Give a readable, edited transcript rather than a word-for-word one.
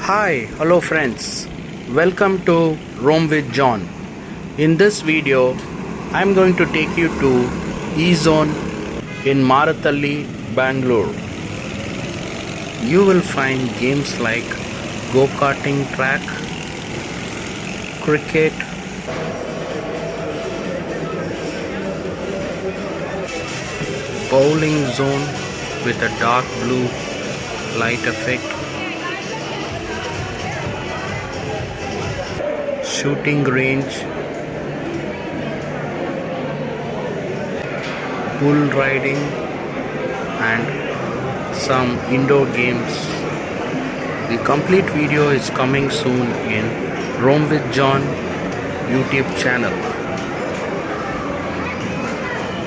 Hello friends, welcome to Roam with John. In this video, I'm going to take you to E-Zone in Marathahalli, Bangalore. You will find games like Gokarting track, cricket, bowling zone with a dark blue light effect, shooting range, bull riding and some indoor games. The complete video is coming soon in Roam with John YouTube channel.